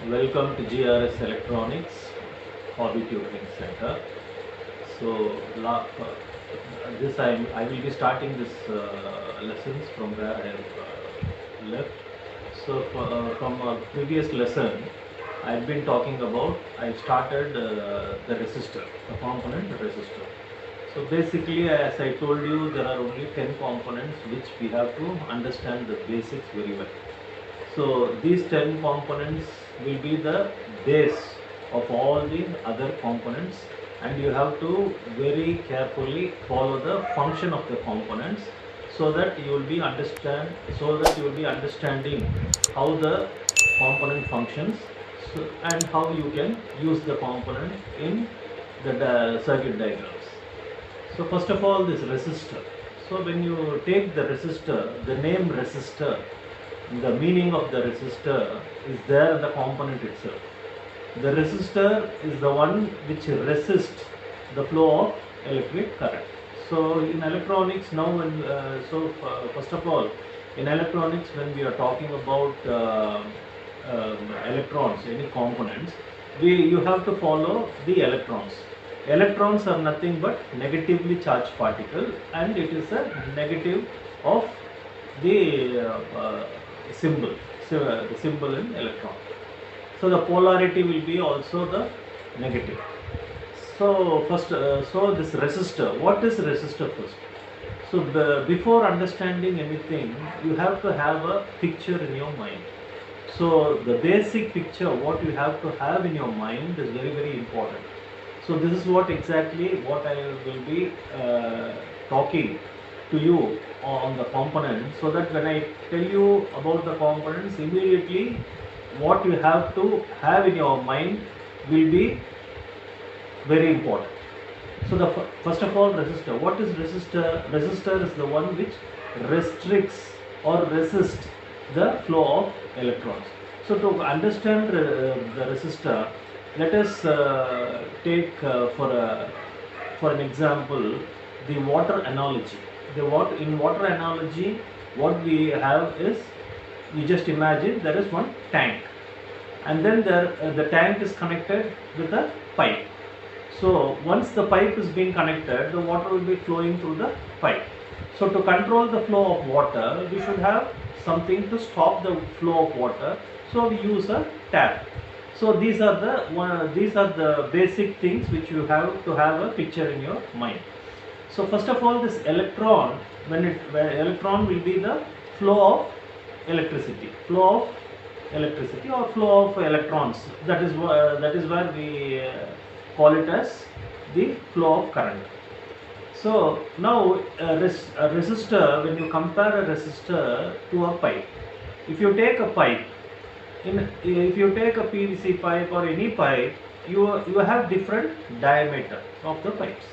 Welcome to GRS Electronics Hobby Tutoring Center. So, I will be starting this lessons from where I have left. So, from a previous lesson, I've been talking about. I started the resistor, the component resistor. So basically, as I told you, there are only 10 components which we have to understand the basics very well. So these 10 components will be the base of all the other components, and you have to very carefully follow the function of the components so that you will be understanding how the component functions, and how you can use the component in the circuit diagrams. So first of all, this resistor. So when you take the resistor, the name resistor, the meaning of the resistor is there in the component itself. The resistor is the one which resists the flow of electric current. So in electronics now, first of all, in electronics, when we are talking about electrons, any components, you have to follow the electrons. Electrons are nothing but negatively charged particle, and it is a negative of the symbol, so the symbol in electron. So the polarity will be also the negative. So first, so this resistor, what is resistor first? So before understanding anything, you have to have a picture in your mind. So the basic picture, what you have to have in your mind is very, very important. So this is what I will be talking to you on the components, so that when I tell you about the components, immediately what you have to have in your mind will be very important. So the first of all, resistor. What is resistor? Resistor is the one which restricts or resists the flow of electrons. So to understand the resistor, let us take for an example the water analogy. In water analogy, what we have is, you just imagine there is one tank, and then the tank is connected with a pipe. So once the pipe is being connected, the water will be flowing through the pipe. So to control the flow of water, we should have something to stop the flow of water. So we use a tap. So these are the basic things which you have to have a picture in your mind. So first of all, this electron, where electron will be the flow of electricity, or flow of electrons. That is where we call it as the flow of current. So now a resistor, when you compare a resistor to a pipe, if you take a pipe, if you take a PVC pipe or any pipe, you have different diameter of the pipes.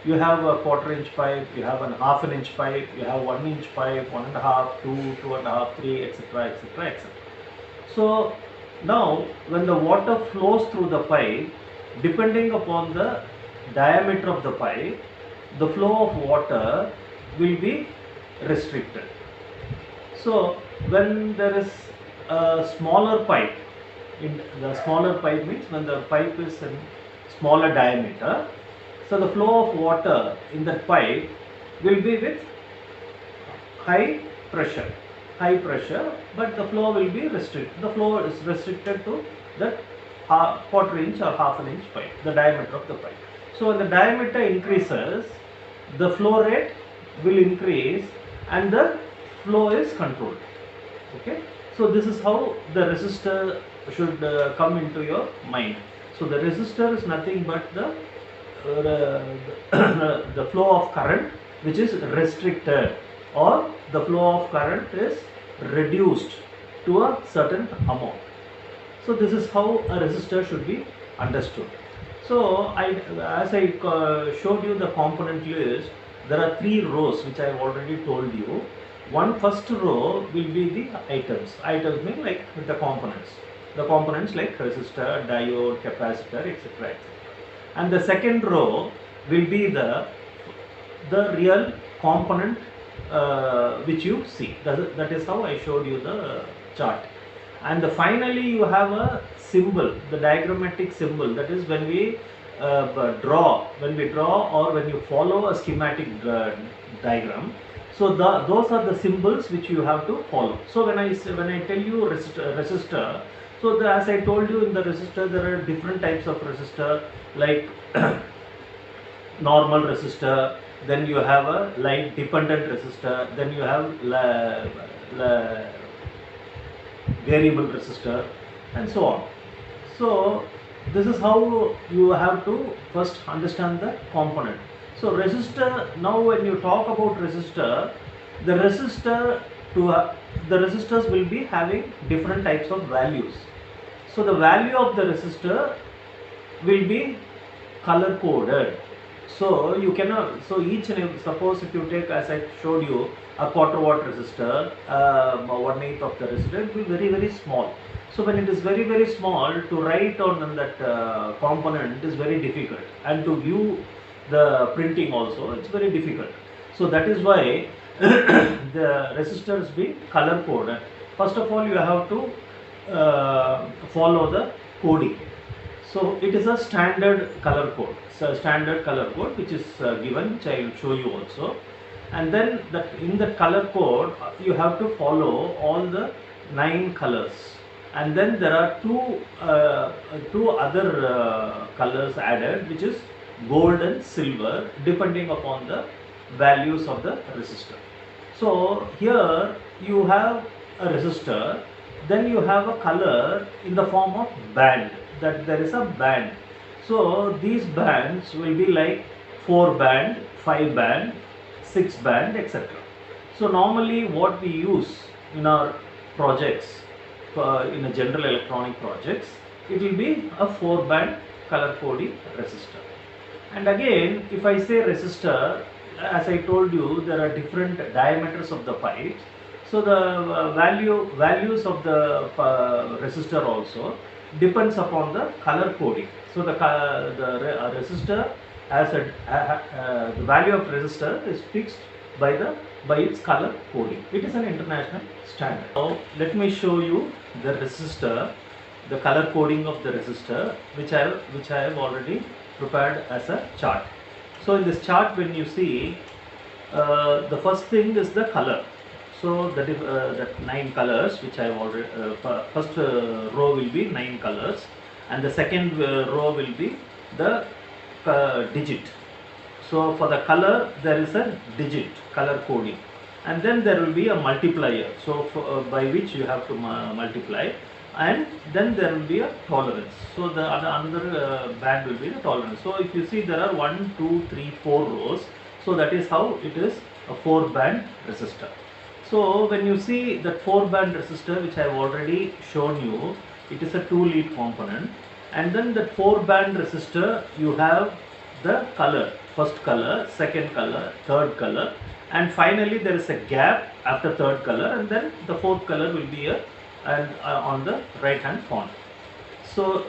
You have a quarter-inch pipe, you have a half-an-inch pipe, you have 1-inch pipe, 1.5, 2, 2.5, 3, etc., etc., etc. So now when the water flows through the pipe, depending upon the diameter of the pipe, the flow of water will be restricted. So when there is a smaller pipe, the smaller pipe means when the pipe is in smaller diameter, so the flow of water in that pipe will be with high pressure, but the flow will be restricted. The flow is restricted to that quarter-inch or half-an-inch pipe, the diameter of the pipe. So when the diameter increases, the flow rate will increase and the flow is controlled. Okay, so this is how the resistor should come into your mind. So the resistor is nothing but the the flow of current which is restricted, or the flow of current is reduced to a certain amount. So this is how a resistor should be understood. So as I showed you the component list, there are 3 rows which I have already told you. First row will be the items. Items mean like the components. The components like resistor, diode, capacitor, etc. And the second row will be the real component which you see. That is how I showed you the chart. and finally you have a symbol, the diagrammatic symbol, that is when we draw or when you follow a schematic diagram. So those are the symbols which you have to follow. So when I tell you resistor, so as I told you, in the resistor there are different types of resistor, like normal resistor, then you have a light dependent resistor, then you have variable resistor, and so on. So this is how you have to first understand the component. So resistor, now when you talk about resistor, the resistors will be having different types of values. So the value of the resistor will be color coded. So you cannot, so each and every, suppose if you take, as I showed you, a quarter watt resistor, 1/8 of the resistor, it will be very very small. So when it is very very small, to write on that component is very difficult, and to view the printing also, it's very difficult. So that is why the resistors be color coded. First of all, you have to follow the coding. So it is a standard color code. So standard color code which is given, which I will show you also. And then in the color code you have to follow all the 9 colors. And then there are two other colors added, which is gold and silver, depending upon the values of the resistor. So here you have a resistor, then you have a color in the form of band, that there is a band. So these bands will be like 4 band, 5 band, 6 band, etc. So normally what we use in our projects, in a general electronic projects, it will be a 4 band color coding resistor. And again, if I say resistor, as I told you, there are different diameters of the pipes. So the values of the resistor also depends upon the color coding. So the resistor as the value of resistor is fixed by its color coding. It is an international standard. Now let me show you the resistor, the color coding of the resistor, which I have already prepared as a chart. So in this chart, when you see, the first thing is the color. So that 9 colors which I have already, first row will be 9 colors, and the second row will be the digit. So for the color there is a digit color coding, and then there will be a multiplier, so by which you have to multiply, and then there will be a tolerance. So the another band will be the tolerance. So if you see, there are 1, 2, 3, 4 rows. So that is how it is a 4 band resistor. So when you see that 4 band resistor, which I have already shown you, it is a 2 lead component, and then that 4 band resistor, you have the color, first color, second color, third color, and finally there is a gap after third color, and then the fourth color will be here and on the right hand corner. So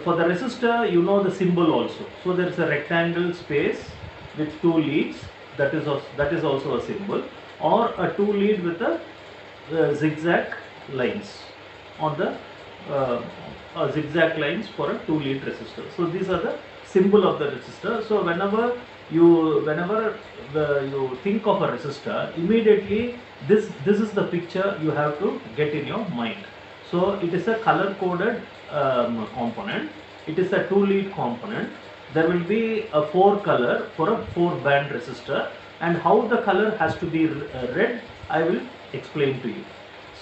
for the resistor, you know the symbol also. So there is a rectangle space with 2 leads, that is also a symbol, or a 2 lead with a zigzag lines on the zigzag lines for a 2 lead resistor. So these are the symbol of the resistor. So whenever you think of a resistor, immediately this is the picture you have to get in your mind. So it is a color coded component. It is a 2 lead component. There will be a 4 color for a 4 band resistor, and how the color has to be read, I will explain to you.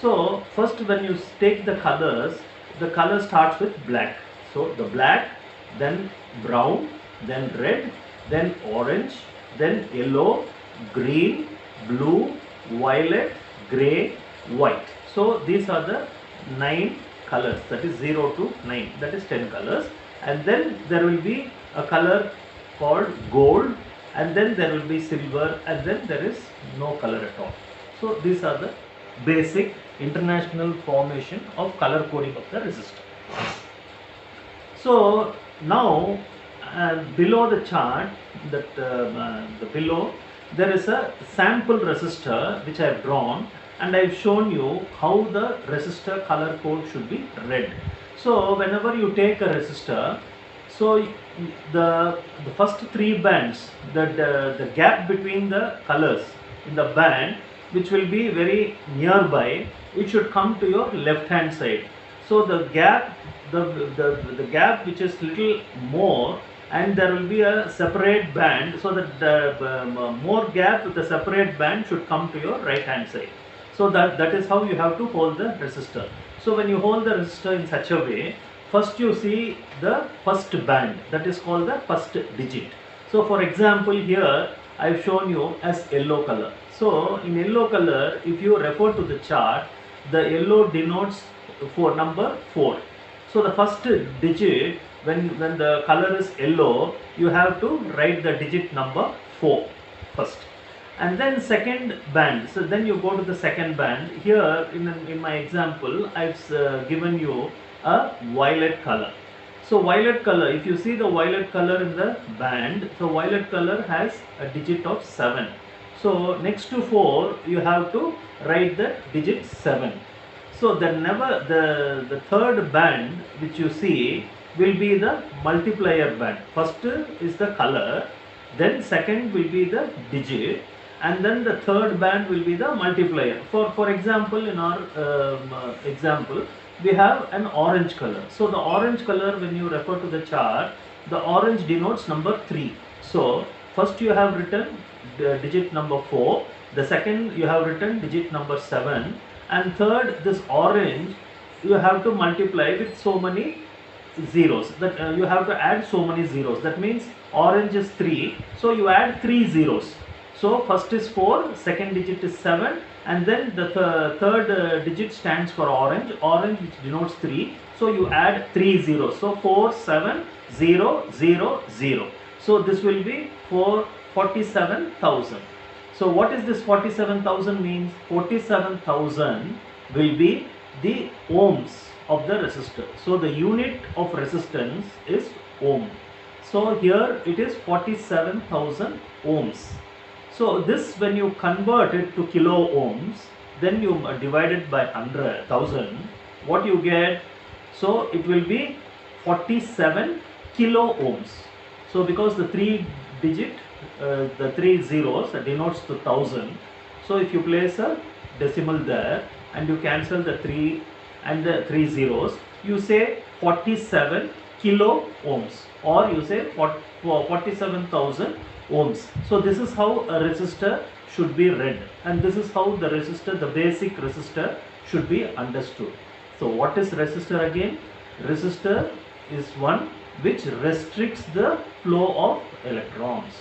So first, when you take the colors, the color starts with black. So the black, then brown, then red, then orange, then yellow, green, blue, violet, grey, white. So these are the 9 colors, that is 0 to 9, that is 10 colors. And then there will be a color called gold, and then there will be silver, and then there is no color at all. So these are the basic international formation of color coding of the resistor. So now below the chart, below there is a sample resistor which I have drawn, and I've shown you how the resistor color code should be read. So whenever you take a resistor, so the first three bands, the gap between the colors in the band, which will be very nearby, it should come to your left hand side. So the gap, the gap which is little more, and there will be a separate band, so that the more gap with the separate band should come to your right hand side. So that is how you have to hold the resistor. So when you hold the resistor in such a way, first you see the first band, that is called the first digit. So for example, here I have shown you as yellow color. So in yellow color, if you refer to the chart, the yellow denotes for number 4. So the first digit, when the color is yellow, you have to write the digit number 4 first. And then second band, so then you go to the second band. Here in my example, I've given you a violet color. So violet color, if you see the violet color in the band, so violet color has a digit of 7. So next to 4, you have to write the digit 7. So the third band which you see will be the multiplier band. First is the color, then second will be the digit, and then the third band will be the multiplier. For example, in our example, we have an orange color. So the orange color, when you refer to the chart, the orange denotes number 3. So first you have written the digit number 4, the second you have written digit number 7, and third, this orange, you have to multiply with so many zeros, that you have to add so many zeros. That means orange is 3, so you add 3 zeros. So first is 4, second digit is 7, and then the third digit stands for orange, which denotes 3, so you add 3 zeros. So 4, 7, 0, 0, 0. So this will be 47,000. So what is this 47,000 means? 47,000 will be the ohms of the resistor. So the unit of resistance is ohm. So here it is 47,000 ohms. So this, when you convert it to kilo ohms, then you divide it by 100,000, what you get? So it will be 47 kilo ohms. So because the 3 digit, the 3 zeros denotes to 1000. So if you place a decimal there and you cancel the 3 and the 3 zeros, you say 47 kilo ohms, or you say 47,000 ohms. So this is how a resistor should be read, and this is how the resistor, the basic resistor, should be understood. So what is resistor again? Resistor is one which restricts the flow of electrons.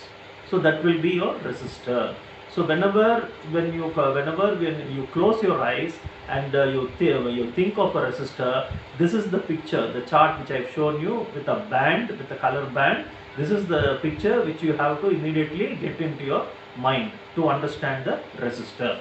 So that will be your resistor. So whenever you close your eyes and you think of a resistor, this is the picture, the chart which I have shown you with a band, with a color band. This is the picture which you have to immediately get into your mind to understand the resistor.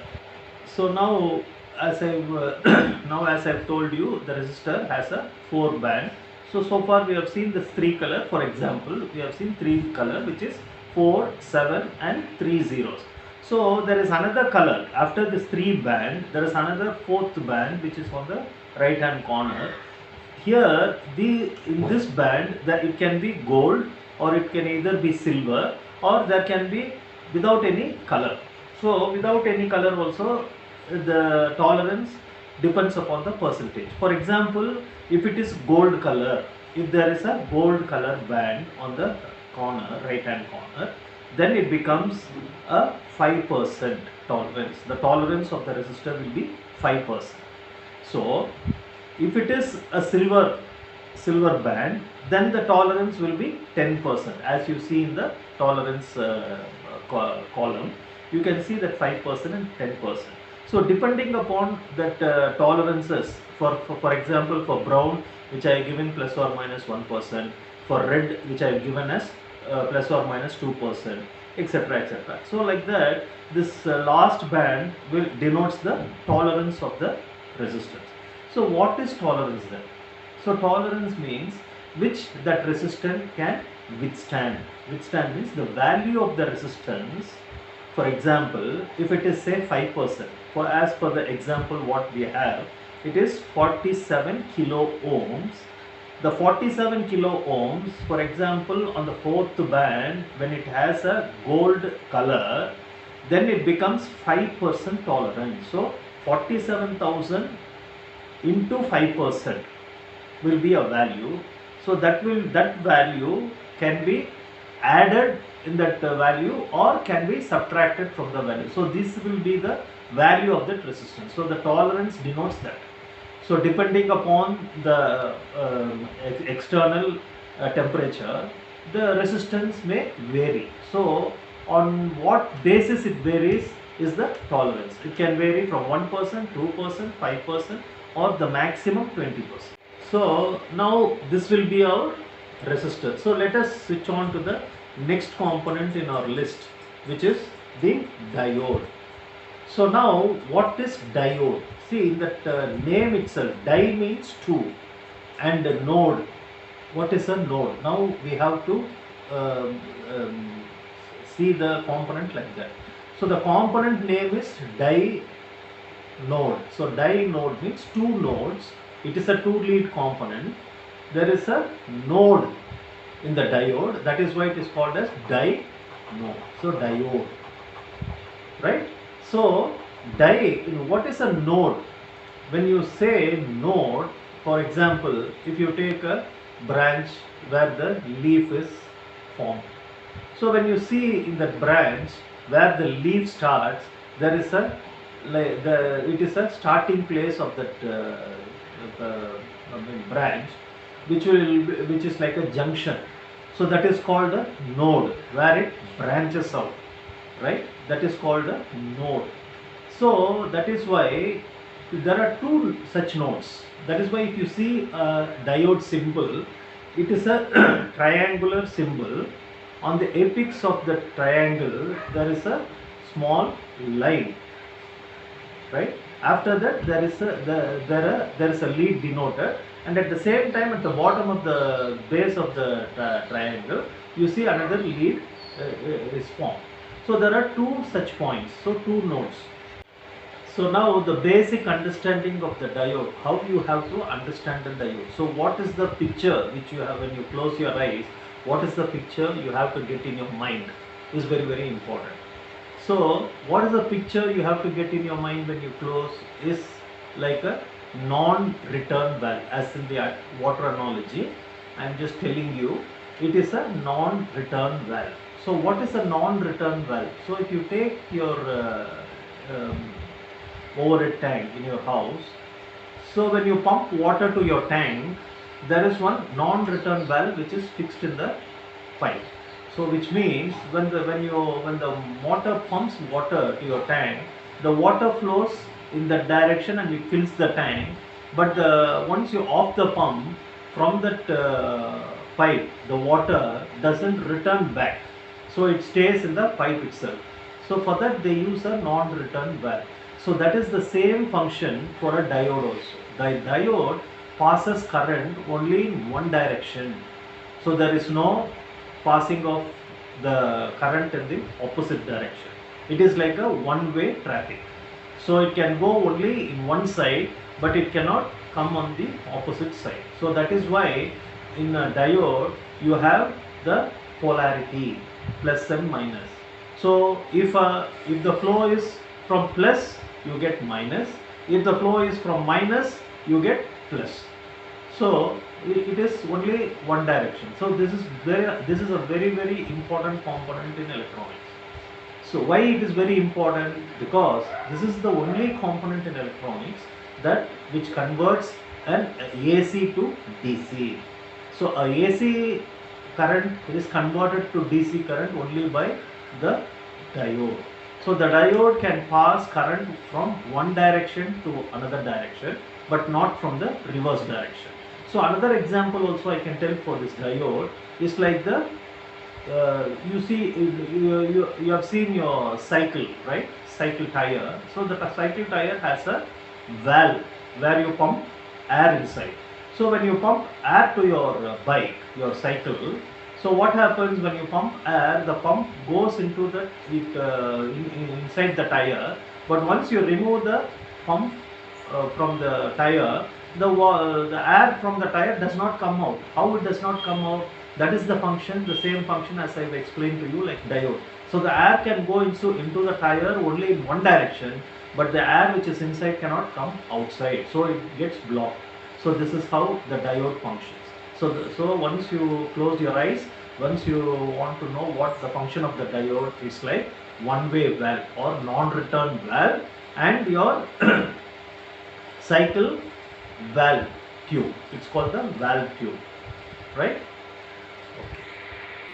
So now, as I've told you, the resistor has a 4 band. So far we have seen the 3 color. For example, we have seen 3 color, which is 4, 7 and 3 zeros. So there is another color. After this 3 band, there is another 4th band which is on the right hand corner. Here in this band, that it can be gold, or it can either be silver, or there can be without any color. So without any color also, the tolerance depends upon the percentage. For example, if it is gold color, if there is a gold color band on the corner, right hand corner, then it becomes a 5% tolerance. The tolerance of the resistor will be 5%. So if it is a silver band, then the tolerance will be 10%. As you see in the tolerance column, you can see that 5% and 10%. So depending upon that tolerances, for example, for brown, which I have given plus or minus 1%, for red, which I have given as plus or minus 2%, etc., etc. So like that, this last band will denotes the tolerance of the resistance. So what is tolerance then? So tolerance means which that resistor can withstand. Withstand means the value of the resistance. For example, if it is say 5%, for as per the example what we have, it is 47 kilo ohms. The 47 kilo ohms, for example, on the fourth band, when it has a gold color, then it becomes 5% tolerance. So 47,000 into 5% will be a value. So that value can be added in that value or can be subtracted from the value. So this will be the value of that resistance. So the tolerance denotes that. So depending upon the external temperature, the resistance may vary. So on what basis it varies is the tolerance. It can vary from 1%, 2%, 5% or the maximum 20%. So now this will be our resistor. So let us switch on to the next component in our list, which is the diode. So now what is diode? See, in that name itself, di means two and node. What is a node? Now we have to see the component like that. So the component name is di node. So di node means two nodes. It is a two lead component. There is a node in the diode. That is why it is called as di node. So diode, right? So what is a node? When you say node, for example, if you take a branch where the leaf is formed. So when you see in that branch where the leaf starts, there is it is a starting place of that branch, which is like a junction. So that is called a node, where it branches out, right? That is called a node. So that is why there are two such nodes. That is why if you see a diode symbol, it is a triangular symbol. On the apex of the triangle there is a small line, right? After that there is a lead denoted, and at the same time at the bottom of the base of the triangle you see another lead is formed. So there are two such points, so two nodes. So now the basic understanding of the diode, how you have to understand the diode. So what is the picture which you have when you close your eyes? What is the picture you have to get in your mind is very, very important. So what is the picture you have to get in your mind when you close is like a non-return valve. As in the water analogy, I am just telling you, it is a non-return valve. So what is a non-return valve? So if you take your overhead tank in your house, so when you pump water to your tank, there is one non-return valve which is fixed in the pipe. So which means when the motor pumps water to your tank, the water flows in that direction and it fills the tank. But once you off the pump from that pipe, the water doesn't return back. So it stays in the pipe itself. So for that they use a non-return valve. So that is the same function for a diode also. The diode passes current only in one direction. So there is no passing of the current in the opposite direction. It is like a one-way traffic. So it can go only in one side, but it cannot come on the opposite side. So that is why in a diode you have the polarity plus and minus. So if the flow is from plus, you get minus. If the flow is from minus, you get plus. So it is only one direction. So this is a very, very important component in electronics. So why it is very important? Because this is the only component in electronics which converts an AC to DC. So a AC current is converted to DC current only by the diode. So the diode can pass current from one direction to another direction, but not from the reverse direction. So another example also I can tell for this diode is like the you see you have seen your cycle, right? Cycle tire. So the cycle tire has a valve where you pump air inside. So when you pump air to your bike, your cycle, so what happens when you pump air? The pump goes into the inside the tire, But once you remove the pump from the tire, the air from the tire does not come out. How it does not come out? That is the function, the same function as I've explained to you, like diode. So the air can go into the tire only in one direction, but the air which is inside cannot come outside, so it gets blocked. So this is how the diode functions. So once you close your eyes, once you want to know what the function of the diode is, like one-way valve or non-return valve and your cycle valve tube. It's called the valve tube, right?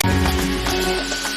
Okay.